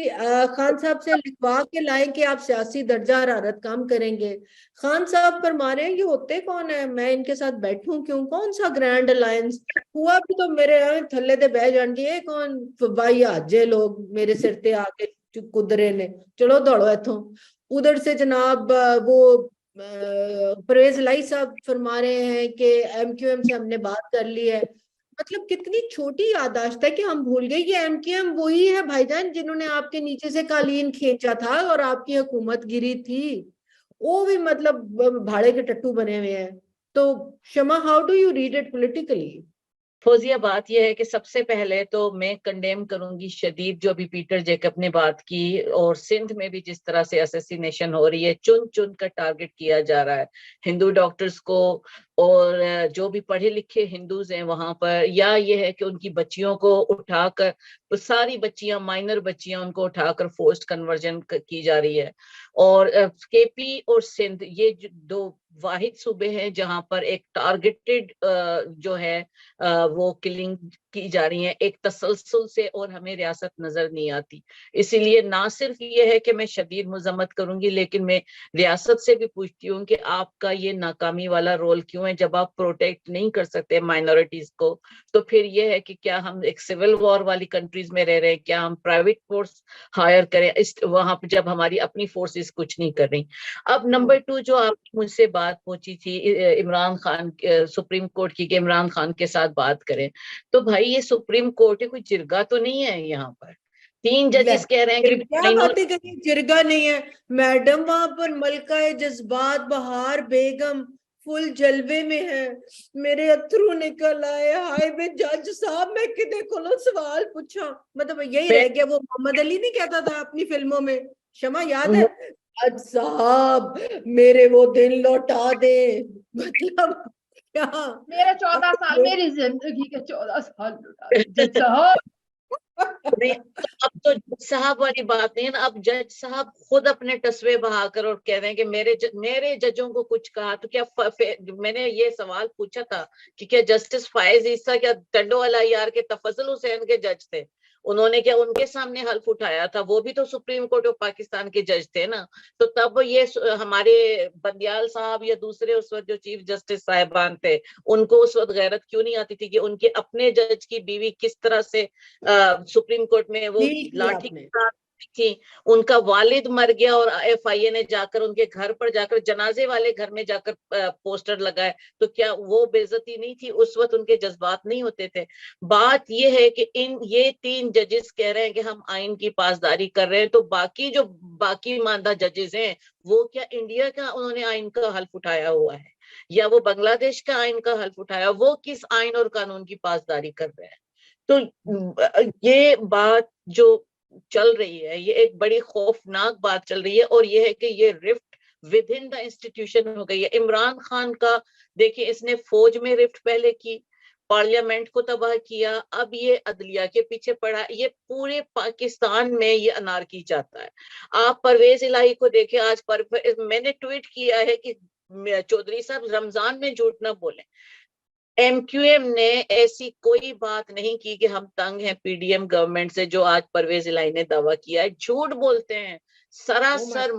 खान साहब से लिखवा के लाएं कि आप सियासी दर्जा हरारत काम करेंगे। खान साहब फरमा रहे हैं ये होते कौन है, मैं इनके साथ बैठूं क्यों, कौन सा ग्रैंड अलायंस हुआ भी तो मेरे थल्ले दे बह जान के, कौन भाई हाजे लोग मेरे सिर ते आके कुदरे ने, चलो दौड़ो इथों। उधर से जनाब वो परवेज लाई साहब फरमा रहे हैं कि एमक्यूएम से हमने बात कर ली है। मतलब कितनी छोटी याददाश्त है कि हम भूल गए कि एमक्यूएम वही है भाईजान जिन्होंने आपके नीचे से कालीन खींचा था और आपकी हुकूमत गिरी थी। वो भी मतलब भाड़े के टट्टू बने हुए हैं। तो Shama, how do you read it politically?
Fauzia, बात यह है कि सबसे पहले तो मैं कंडेम करूंगी शदीद जो अभी पीटर जेकब ने बात की, और सिंध में भी जिस तरह से असैसिनेशन हो रही है, चुन चुन कर टारगेट किया जा रहा है हिंदू डॉक्टर्स को, और जो भी पढ़े लिखे हिंदूज हैं वहां पर, या ये है कि उनकी बच्चियों को उठाकर, सारी बच्चियां, माइनर बच्चियां, उनको उठाकर फोर्स्ड कन्वर्जन की जा रही है। और केपी और सिंध ये दो वाहिद सूबे हैं जहां पर एक टारगेटेड जो है वो किलिंग की जा रही है एक तसलसल से, और हमें रियासत नजर नहीं आती। इसीलिए ना सिर्फ ये है कि मैं शदीद मजम्मत करूंगी, लेकिन मैं रियासत से भी पूछती हूँ कि आपका ये नाकामी वाला रोल क्यों है। जब आप प्रोटेक्ट नहीं कर सकते माइनॉरिटीज को, तो फिर ये है कि क्या हम एक सिविल वॉर वाली कंट्रीज में रह रहे हैं, क्या हम प्राइवेट फोर्स हायर करें वहां पर जब हमारी अपनी फोर्सेस कुछ नहीं कर रही। अब नंबर 2, जो आप मुझसे बात पूछी थी इमरान खान, सुप्रीम कोर्ट की, कि इमरान खान के साथ बात करें, तो भाई ये सुप्रीम कोर्ट है, कोई जिरगा तो नहीं है। यहाँ पर 3 जजेस कह रहे हैं कि
क्या बातें करें, जिरगा नहीं है मैडम। वहां पर मलका जज्बात बहार बेगम फुल जलवे में है। मेरे अथरू निकल आए, हाय बे जज साहब, मैं किदे को सवाल पूछा। मतलब यही रह गया, वो मोहम्मद अली नहीं कहता था अपनी फिल्मों में, शमा याद है, जज साहब मेरे वो दिन लौटा दे। मतलब क्या,
मेरे 14 साल, मेरी जिंदगी के 14 साल लौटा दे जज साहब।
नहीं, तो अब तो जज साहब वाली बात नहीं है ना, अब जज साहब खुद अपने तस्वे बहाकर और कह रहे हैं कि मेरे जजों को कुछ कहा तो क्या मैंने ये सवाल पूछा था कि क्या जस्टिस फायज ईसा क्या टंडोवाला यार के तफजल हुसैन के जज थे, उन्होंने क्या उनके सामने हल्फ उठाया था? वो भी तो सुप्रीम कोर्ट ऑफ पाकिस्तान के जज थे ना। तो तब ये हमारे बंदियाल साहब या दूसरे उस वक्त जो चीफ जस्टिस साहिबान थे, उनको उस वक्त गैरत क्यों नहीं आती थी कि उनके अपने जज की बीवी किस तरह से सुप्रीम कोर्ट में वो
डील किया
लाठी
आपने।
थी, उनका वालिद मर गया और एफआईए ने जाकर उनके घर पर जाकर जनाजे वाले घर में जाकर पोस्टर लगाए, तो क्या वो बेइज्जती नहीं थी? उस वक्त उनके जज्बात नहीं होते थे? बात ये है कि ये 3 जजेस कह रहे हैं कि हम आइन की पासदारी कर रहे हैं, तो बाकी मानदा जजेस हैं, वो क्या इंडिया का उन्होंने आइन का हल्फ उठाया हुआ है या वो बांग्लादेश का आइन का हल्फ उठाया? वो किस आइन और कानून की पासदारी कर रहे हैं? तो ये बात जो चल रही है, ये एक बड़ी खौफनाक बात चल रही है, और ये है कि ये rift with in the institution हो गई है। इमरान खान का देखिए, इसने फौज में रिफ्ट पहले की, पार्लियामेंट को तबाह किया, अब ये अदलिया के पीछे पड़ा, ये पूरे पाकिस्तान में ये अनारकी चाहता है। आप परवेज इलाही को देखें, आज मैंने ट्वीट किया है कि चौधरी साहब रमजान में झूठ ना बोलें। एमक्यूएम ने ऐसी कोई बात नहीं की कि हम तंग हैं पीडीएम गवर्नमेंट से, जो आज परवेज इलाही ने दावा किया है। झूठ बोलते हैं, सरासर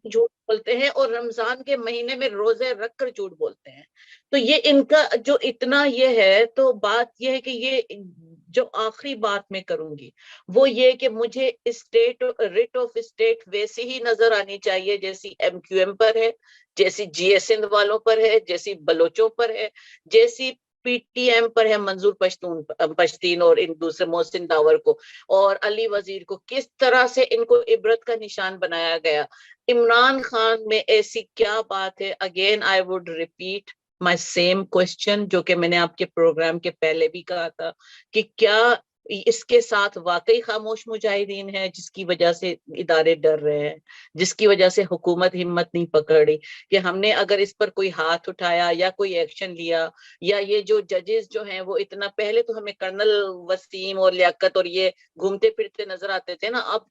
झूठ बोलते हैं, और रमजान के महीने में रोजे रखकर झूठ बोलते हैं। तो ये इनका जो इतना ये है, तो बात ये है कि ये जो आखिरी बात मैं करूंगी वो ये कि मुझे स्टेट रिट ऑफ स्टेट वैसी ही नजर आनी चाहिए जैसी एमक्यूएम पर है, जैसी जीएस सिंध वालों पर है, जैसी बलोचों पर है, जैसी पीटीएम पर है, मंजूर पश्तीन और इन दूसरे मोहसिन दावर को और अली वजीर को। किस तरह से इनको इबरत का निशान बनाया गया। इमरान खान में ऐसी क्या बात है? Again I would repeat my same question जो कि मैंने आपके प्रोग्राम के पहले भी कहा था कि क्या इसके साथ वाकई खामोश मुजाहिदीन है जिसकी वजह से इदारे डर रहे हैं, जिसकी वजह से हुकूमत हिम्मत नहीं पकड़ी कि हमने अगर इस पर कोई हाथ उठाया या कोई एक्शन लिया, या ये जो जजेस जो हैं वो इतना पहले तो हमें कर्नल वसीम और लियाकत और ये घूमते फिरते नजर आते थे ना, अब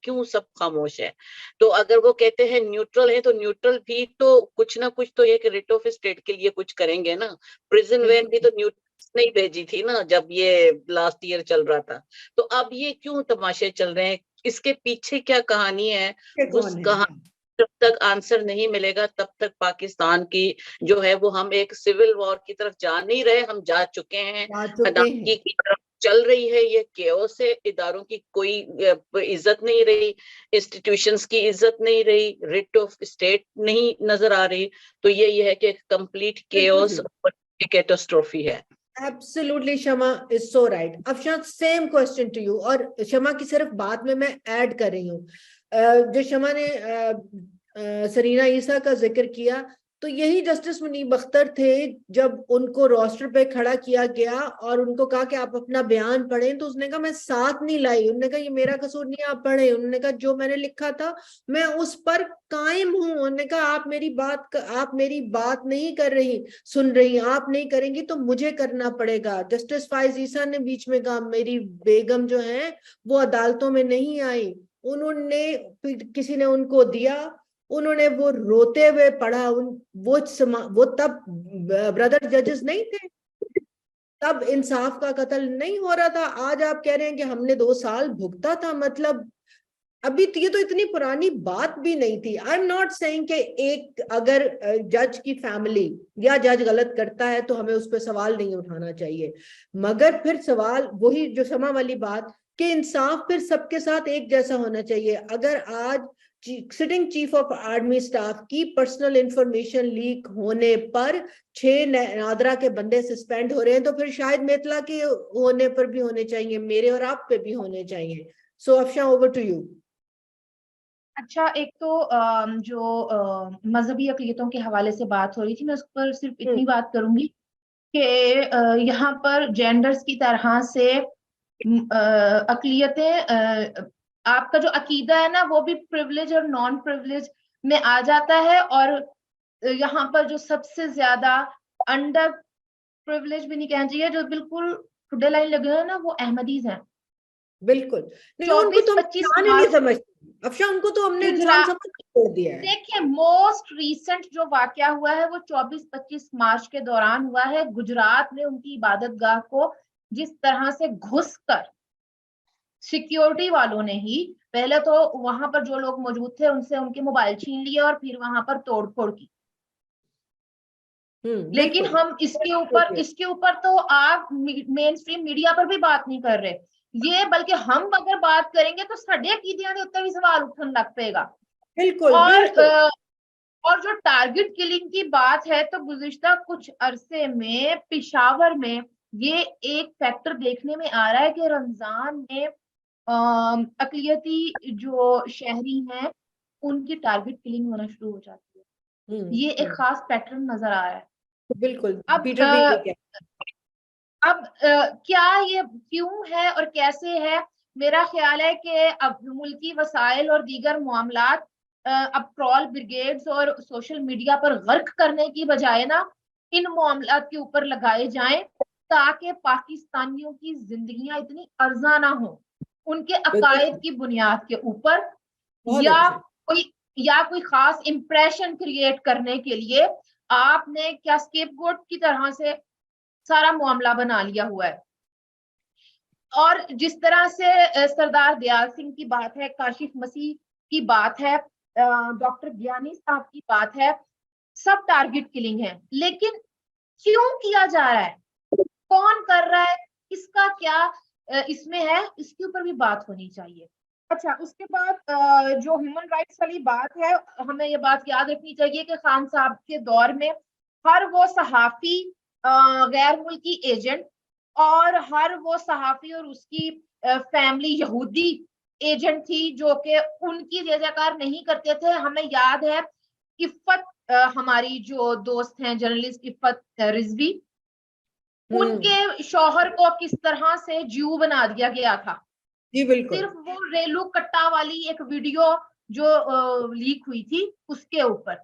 क्यों सब खामोश है? तो अगर वो कहते हैं न्यूट्रल है, तो न्यूट्रल भी तो कुछ ना कुछ तो एक रिट ऑफ स्टेट के लिए कुछ करेंगे ना। प्रिजन वैन भी तो न्यूट्रल नहीं भेजी थी ना जब ये लास्ट ईयर चल रहा था। तो अब ये क्यों तमाशे चल रहे हैं? इसके पीछे क्या कहानी है? उस कहानी जब तक आंसर नहीं मिलेगा तब तक पाकिस्तान की जो है वो, हम एक सिविल वॉर की तरफ जा नहीं रहे, हम जा चुके हैं, अनारकी की तरफ चल रही है। ये केओस है, इदारों की कोई इज्जत नहीं रही, इंस्टीट्यूशंस की इज्जत नहीं रही, रिट ऑफ स्टेट नहीं नजर आ रही। तो ये है कि कंप्लीट केओस और कैटास्ट्रोफी है।
Absolutely, Shama is so right. Afshan, same question to you. और शमा की सिर्फ बात में मैं ऐड कर रही हूँ, जो शमा ने सरीना ईसा का जिक्र किया, तो यही जस्टिस मुनीब अख्तर थे जब उनको रोस्टर पे खड़ा किया गया और उनको कहा कि आप अपना बयान पढ़ें, तो उसने कहा मैं साथ नहीं लाई। उन्होंने कहा ये मेरा कसूर नहीं, आप पढ़े। उन्होंने कहा जो मैंने लिखा था मैं उस पर कायम हूं। उन्होंने कहा आप मेरी बात नहीं कर रही, सुन रही, आप नहीं करेंगी तो मुझे करना पड़ेगा। जस्टिस फायज ईसा ने बीच में कहा मेरी बेगम जो है वो अदालतों में नहीं आई, उन्होंने किसी ने उनको दिया, उन्होंने वो रोते हुए पढ़ा। वो तब ब्रदर जजेस नहीं थे, तब इंसाफ का कत्ल नहीं हो रहा था। आज आप कह रहे हैं कि हमने 2 साल भुगता था, मतलब अभी ये तो इतनी पुरानी बात भी नहीं थी। आई एम नॉट सेइंग कि एक अगर जज की फैमिली या जज गलत करता है तो हमें उस पर सवाल नहीं उठाना चाहिए, मगर फिर सवाल वही जो समा वाली बात कि इंसाफ फिर सबके साथ एक जैसा होना चाहिए। अगर आज sitting chief of army staff की पर्सनल इंफॉर्मेशन लीक होने पर 6 नादरा के बंदे सस्पेंड हो रहे हैं, तो फिर शायद मेतला के होने पर भी होने चाहिए, मेरे और आप पे भी होने चाहिए। सो अफशा, ओवर टू यू।
अच्छा, एक तो जो मजहबी अक़लियतों के हवाले से बात हो रही थी, मैं उस पर सिर्फ इतनी बात करूंगी कि यहाँ पर जेंडर्स की तरह से अक़लियतें, आपका जो अकीदा है ना वो भी प्रिविलेज और नॉन प्रिविलेज में आ जाता है। और यहाँ पर जो सबसे ज्यादा अंडर प्रिविलेज भी नहीं कहना चाहिए, जो बिल्कुल खुदे लाइन लगे हुए हैं ना, वो अहमदीज हैं।
बिल्कुल नहीं, उनको तो हम
24-25
इंसान ही नहीं समझते अफशा, उनको तो हमने इंसान समझ के छोड़ दिया है।
देखिए मोस्ट रीसेंट जो वाकया हुआ है वो 24-25 मार्च के दौरान हुआ है। गुजरात में उनकी इबादत गाह को जिस तरह से घुसकर सिक्योरिटी वालों ने ही पहले तो वहां पर जो लोग मौजूद थे उनसे उनके मोबाइल छीन लिए और फिर वहां पर तोड़फोड़ की। लेकिन
बिल्कुल।
हम इसके ऊपर तो आप मेन स्ट्रीम मीडिया पर भी बात नहीं कर रहे ये, बल्कि हम अगर बात करेंगे तो साडे अकीदियां दे उत्ते भी सवाल उठन लग पेगा।
बिल्कुल
और और जो टारगेट किलिंग की बात है तो गुज़िश्ता कुछ अरसे में पेशावर में ये एक फैक्टर देखने में आ रहा है कि रमजान में अकलियती जो शहरी हैं उनकी टारगेट किलिंग होना शुरू हो जाती है। ये एक खास पैटर्न नजर आ रहा है।
बिल्कुल।
अब
पीटर बी ने
क्या ये क्यों है और कैसे है? मेरा ख्याल है कि अब मुल्की वसाइल और दीगर मामलात अब ट्रॉल ब्रिगेड्स और सोशल मीडिया पर गर्क करने की बजाय ना इन मामलात के ऊपर लगाए जाएं ताकि पाकिस्तानियों की जिंदगियां इतनी अर्जा ना हो उनके अकायद की बुनियाद के ऊपर, या कोई खास इंप्रेशन क्रिएट करने के लिए आपने क्या स्केपगोट की तरह से सारा मामला बना लिया हुआ है। और जिस तरह से सरदार दयाल सिंह की बात है, काशिफ मसीह की बात है, डॉक्टर ज्ञानी साहब की बात है, सब टारगेट किलिंग है। लेकिन क्यों किया जा रहा है, कौन कर रहा है, किसका क्या इसमें है, इसके ऊपर भी बात होनी चाहिए। अच्छा, उसके बाद जो ह्यूमन राइट्स वाली बात है, हमें ये बात याद रखनी चाहिए कि खान साहब के दौर में हर वो सहाफी गैर मुल्की एजेंट और हर वो सहाफी और उसकी फैमिली यहूदी एजेंट थी जो कि उनकी जय जयकार नहीं करते थे। हमें याद है इफ़त, हमारी जो दोस्त हैं जर्नलिस्ट इफ़त रिजवी, उनके शौहर को किस तरह से ज्यू बना दिया गया था।
जी बिल्कुल।
सिर्फ वो रेलू कट्टा वाली एक वीडियो जो लीक हुई थी उसके ऊपर,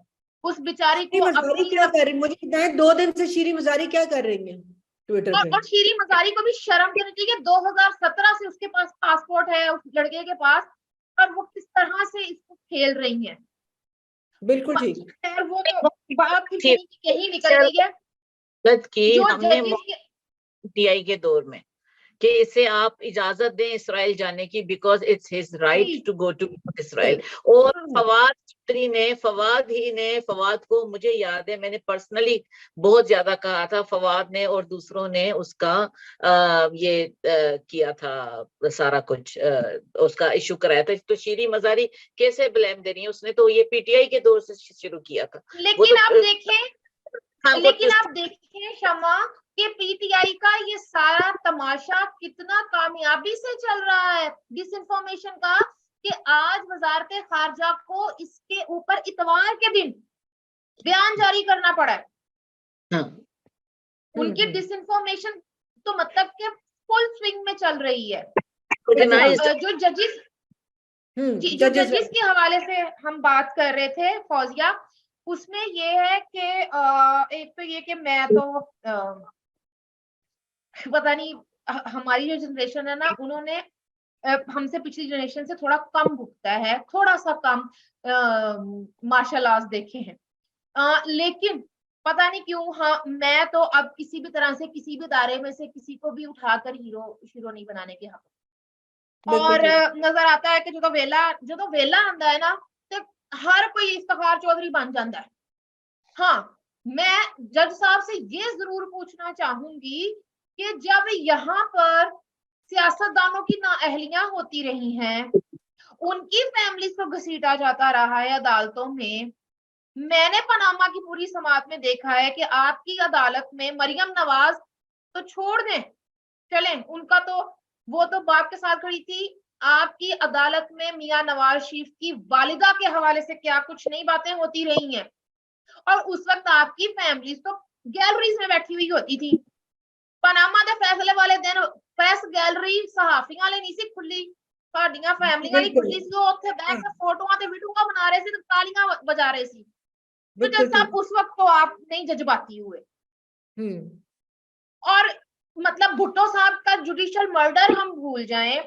उस बेचारी को अपनी
क्या कर रही, मुझे बताएं 2 दिन से शीरी मजारी क्या कर रही है ट्विटर पे?
और शीरी मजारी को भी शर्म देनी चाहिए। 2017 से उसके पास पासपोर्ट है उस लड़के के पास, और वो किस तरह से इसको खेल रही हैं।
बिल्कुल ठीक।
वो तो बात कहीं निकल गई है
कि
जो
हमने
जजेस
टीआई के दौर में कि इसे आप इजाजत दें इसराइल जाने की, because it's his right to go to Israel. और फवाद को मुझे याद है, मैंने पर्सनली बहुत ज्यादा कहा था, फवाद ने और दूसरों ने उसका किया था, सारा कुछ उसका इशू कराया था। तो शीरी मजारी कैसे ब्लेम दे रही है, उसने तो ये पीटीआई के दौर से शुरू किया था।
लेकिन आप देखें शमा कि पीटीआई का ये सारा तमाशा कितना कामयाबी से चल रहा है डिसइंफॉर्मेशन का, कि आज वजारत खारजा को इसके ऊपर इतवार के दिन बयान जारी करना पड़ा है। उनकी डिसइंफॉर्मेशन तो मतलब कि फुल स्विंग में चल रही है। जो जजेस के हवाले से हम बात कर रहे थे फौजिया, उसमें ये है कि एक तो ये कि मैं तो पता नहीं, हमारी जो जनरेशन है ना उन्होंने हमसे पिछली जनरेशन से थोड़ा कम भुगता है, थोड़ा सा कम मार्शल आर्ट्स देखे हैं, लेकिन पता नहीं क्यों, हाँ मैं तो अब किसी भी तरह से किसी भी दायरे में से किसी को भी उठाकर हीरो नहीं बनाने के हक। और नजर आता है कि जो तो वेला आंदा है ना तो हर कोई इफ्तिखार चौधरी बन जाता है। हाँ, मैं जज साहब से ये जरूर पूछना चाहूंगी कि जब यहाँ पर सियासतदानों की नाअहलियां होती रही हैं, उनकी फैमिली को घसीटा जाता रहा है अदालतों में, मैंने पनामा की पूरी समात में देखा है कि आपकी अदालत में मरियम नवाज तो छोड़ दें, चलें, उनका तो वो तो बाप के साथ खड़ी थी, आपकी अदालत में मियां नवाज शरीफ की वालिदा के हवाले से क्या कुछ नई बातें होती रही हैं। और उस वक्त आपकी फैमिली तो गैलरीज में बैठी हुई होती थी। पनामा के फैसले वाले दिन प्रेस गैलरी सहाफियां वाले नहीं सी खुली, साडियां फैमिली वाली खुली सी, उत्थे बैठ के फोटोआं ते वीडियोआं बना रहे सी ते तालियां बजा रहे सी। तो जज साहब उस वक्त तो आप नहीं जज्बाती हुए। और मतलब भुट्टो साहब का जुडिशियल मर्डर हम भूल जाएं,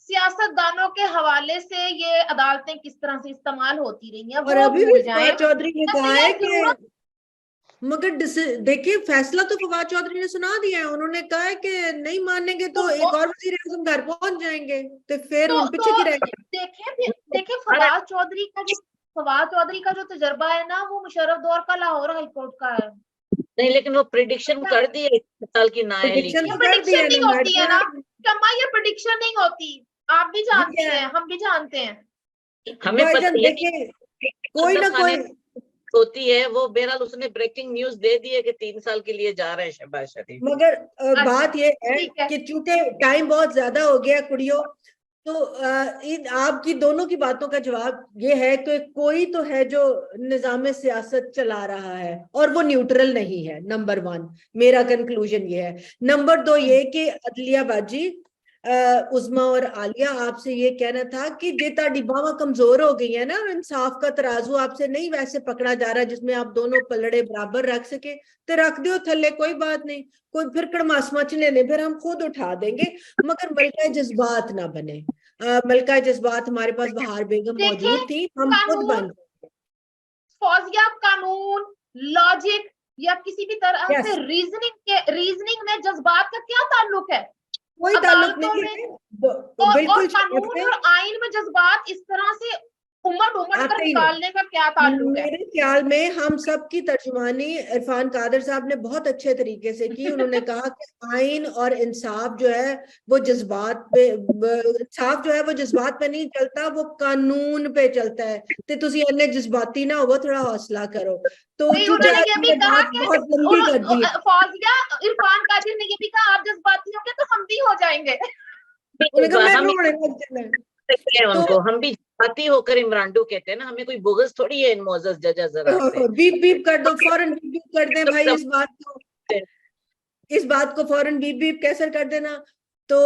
सियासतदानों के हवाले से ये अदालतें किस तरह से इस्तेमाल होती रही हैं
और
वो
अभी
भूल
भी
जाएं।
फवाद चौधरी ने कहा है कि
जरूरत
मगर देखिए फैसला तो फवाद चौधरी ने सुना दिया है, उन्होंने कहा है कि नहीं मानेंगे तो एक और वजीर आज़म घर पहुंच जाएंगे, तो फिर उन पीछे की रहेगी।
देखें फवाद चौधरी का जो तजर्बा है ना वो मुशर्रफ दौर का लाहौर हाई कोर्ट का है।
नहीं, लेकिन वो प्रिडिक्शन कर दी है 1 साल की नाअहली
प्रेडिक्शन
की।
तो कर दी
प्रिडिक्शन
है
नहीं
ना
होती है ना
मैडम,
शम्मा, ये प्रिडिक्शन नहीं होती, आप भी जानते
ये है।
हैं, हम भी जानते हैं।
हमें पता
भाईजान
है
देखिए कोई ना
खाने
कोई
होती है वो, बहरहाल उसने ब्रेकिंग न्यूज दे दी है कि 3 साल के लिए जा रहे हैं शहबाज शरीफ।
मगर बात ये है
ठीक है।
कि चूंकि टाइम बहुत ज्यादा हो गया कुड़ियों, तो इन आपकी दोनों की बातों का जवाब ये है कि कोई तो है जो निजाम सियासत चला रहा है और वो न्यूट्रल नहीं है। नंबर 1 मेरा कंक्लूजन ये है। नंबर 2 ये कि अदलिया बाजी उस्मा और आलिया, आपसे ये कहना था कि जे ताड़ी बावां कमजोर हो गई है ना, इंसाफ का तराजू आपसे नहीं वैसे पकड़ा जा रहा जिसमें आप दोनों पलड़े बराबर रख सके, तो रख दो थल्ले, कोई बात नहीं, कोई फिर कड़मासमा चलेने फिर हम खुद उठा देंगे, मगर मलका जज्बात ना बने। मलका जज्बात हमारे पास बहार बेगम मौजूद थी, हम खुद बन
फौजिया कानून, लॉजिक या किसी भी तरह
Yes.
से रीजनिंग में जज्बात का क्या ताल्लुक है?
कोई ताल्लुक
अदालतों
नहीं
में
है,
और
बिल्कुल
कानून और आइन में जज्बात इस तरह से उमड़ कर
आते ही नहीं।
निकालने का क्या ताल्लुक है?
मेरे ख्याल में हम सब की तर्जुमानी इरफान कादर साहब ने बहुत अच्छे तरीके से की। उन्होंने कहा कि आइन और इंसाफ जो है वो जज्बात पे, इंसाफ जो है वो जज्बात पे नहीं चलता, वो कानून पे चलता है। तो तुसी अन्य जज्बाती ना हो, थोड़ा हौसला करो। तो
नहीं,
चूंकि
उन्होंने
आज
ये भी
मैंने
कहा
बात
कि
बहुत लंबी कर दी है,
फौजिया इरफान कादिर ने ये भी कहा आप जज्बाती होंगे तो हम भी हो जाएंगे।
उन्होंने कहा मैं
हम
रोने लग जाना है।
कहते हैं
तो
उनको, हम भी जाती होकर इमरानडू कहते हैं ना, हमें कोई बुगज थोड़ी है इन मोअज़्ज़ज़ जज हज़रात से।
बीप बीप कर दो, फौरन बीप बीप कर दें भाई, इस बात को फौरन बीप बीप कैसे कर देना। तो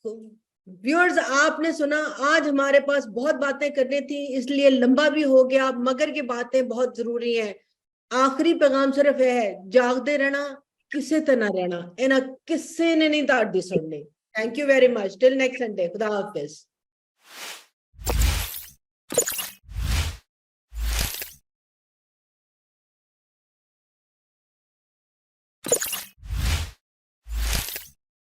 व्यूअर्स आपने सुना, आज हमारे पास बहुत बातें करनी थी इसलिए लंबा भी हो गया, मगर ये बातें बहुत जरूरी हैं। आखिरी पैगाम सिर्फ है, जागते रहना, किसे ते ना रहना, इन्हें किसे ने नहीं ताड़ी सुननी। Thank you very much, till next Sunday, खुदा हाफिज।